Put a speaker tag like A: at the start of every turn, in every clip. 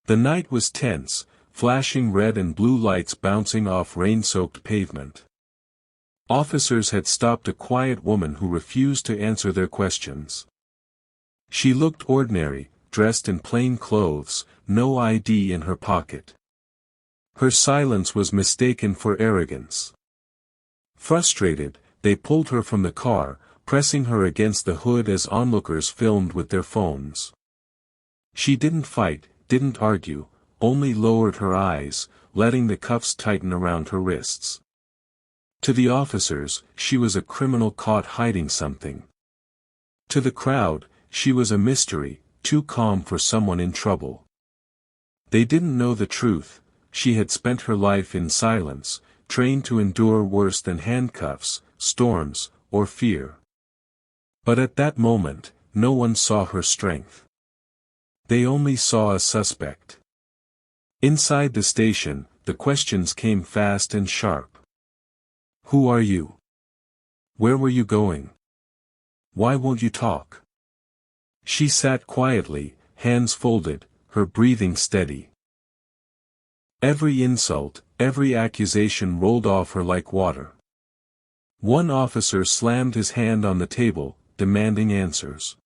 A: The night was tense, flashing red and blue lights bouncing off rain-soaked pavement. Officers had stopped a quiet woman who refused to answer their questions. She looked ordinary, dressed in plain clothes, no ID in her pocket. Her silence was mistaken for arrogance. Frustrated, they pulled her from the car, pressing her against the hood as onlookers filmed with their phones. She didn't fight, didn't argue, only lowered her eyes, letting the cuffs tighten around her wrists. To the officers, she was a criminal caught hiding something. To the crowd, she was a mystery, too calm for someone in trouble. They didn't know the truth. She had spent her life in silence, trained to endure worse than handcuffs, storms, or fear. But at that moment, no one saw her strength. They only saw a suspect. Inside the station, the questions came fast and sharp. Who are you? Where were you going? Why won't you talk? She sat quietly, hands folded, her breathing steady. Every insult, every accusation rolled off her like water. One officer slammed his hand on the table, demanding answers.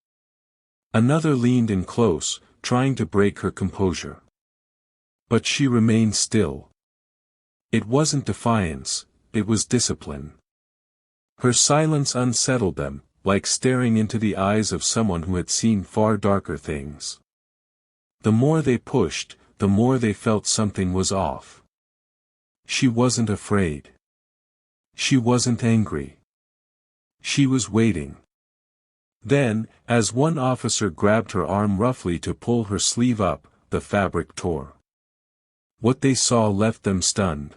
A: Another leaned in close, trying to break her composure. But she remained still. It wasn't defiance, it was discipline. Her silence unsettled them, like staring into the eyes of someone who had seen far darker things. The more they pushed, the more they felt something was off. She wasn't afraid. She wasn't angry. She was waiting. Then, as one officer grabbed her arm roughly to pull her sleeve up, the fabric tore. What they saw left them stunned.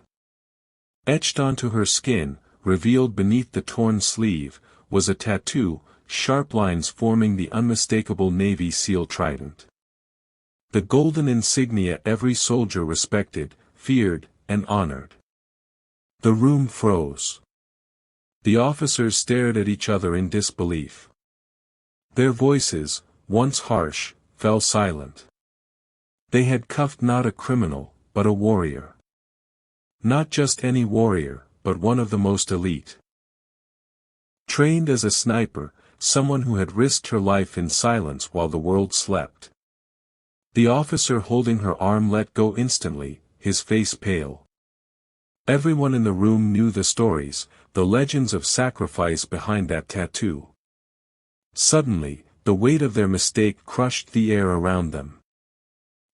A: Etched onto her skin, revealed beneath the torn sleeve, was a tattoo, sharp lines forming the unmistakable Navy SEAL trident. The golden insignia every soldier respected, feared, and honored. The room froze. The officers stared at each other in disbelief. Their voices, once harsh, fell silent. They had cuffed not a criminal, but a warrior. Not just any warrior, but one of the most elite. Trained as a sniper, someone who had risked her life in silence while the world slept. The officer holding her arm let go instantly, his face pale. Everyone in the room knew the stories, the legends of sacrifice behind that tattoo. Suddenly, the weight of their mistake crushed the air around them.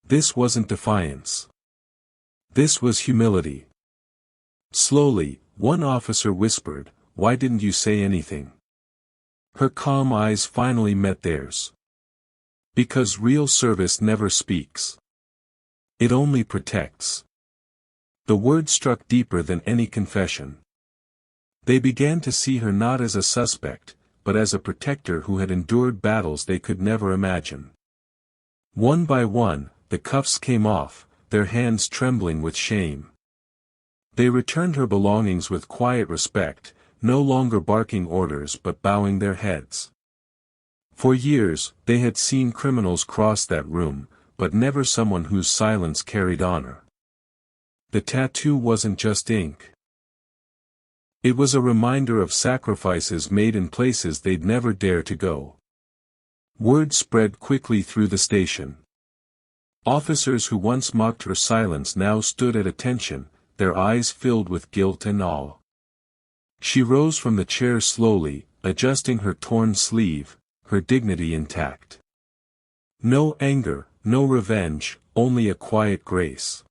A: This wasn't defiance. This was humility. Slowly, one officer whispered, "Why didn't you say anything?" Her calm eyes finally met theirs. Because real service never speaks. It only protects. The word struck deeper than any confession. They began to see her not as a suspect, but as a protector who had endured battles they could never imagine. One by one, the cuffs came off, their hands trembling with shame. They returned her belongings with quiet respect, no longer barking orders but bowing their heads. For years, they had seen criminals cross that room, but never someone whose silence carried honor. The tattoo wasn't just ink. It was a reminder of sacrifices made in places they'd never dare to go. Word spread quickly through the station. Officers who once mocked her silence now stood at attention, their eyes filled with guilt and awe. She rose from the chair slowly, adjusting her torn sleeve, her dignity intact. No anger, no revenge, only a quiet grace.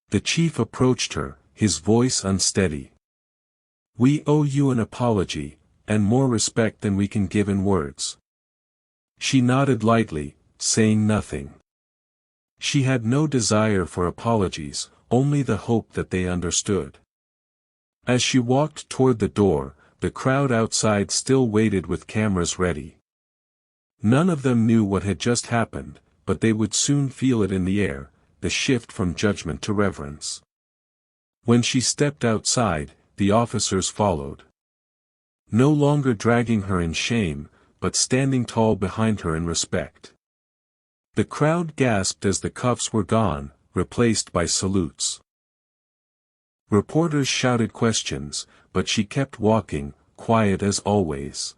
A: The chief approached her, his voice unsteady. "We owe you an apology, and more respect than we can give in words." She nodded lightly, saying nothing. She had no desire for apologies, only the hope that they understood. As she walked toward the door, the crowd outside still waited with cameras ready. None of them knew what had just happened, but they would soon feel it in the air, the shift from judgment to reverence. When she stepped outside, the officers followed. No longer dragging her in shame, but standing tall behind her in respect. The crowd gasped as the cuffs were gone, replaced by salutes. Reporters shouted questions, but she kept walking, quiet as always.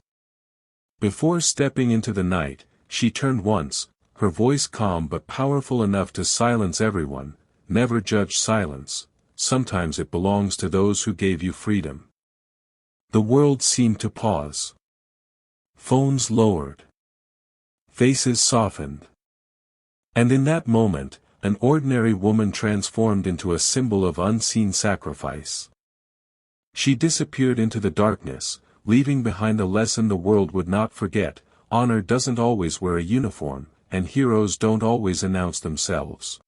A: Before stepping into the night, she turned once, her voice calm but powerful enough to silence everyone. Never judge silence, sometimes it belongs to those who gave you freedom. The world seemed to pause. Phones lowered. Faces softened. And in that moment, an ordinary woman transformed into a symbol of unseen sacrifice. She disappeared into the darkness, leaving behind a lesson the world would not forget: honor doesn't always wear a uniform, and heroes don't always announce themselves.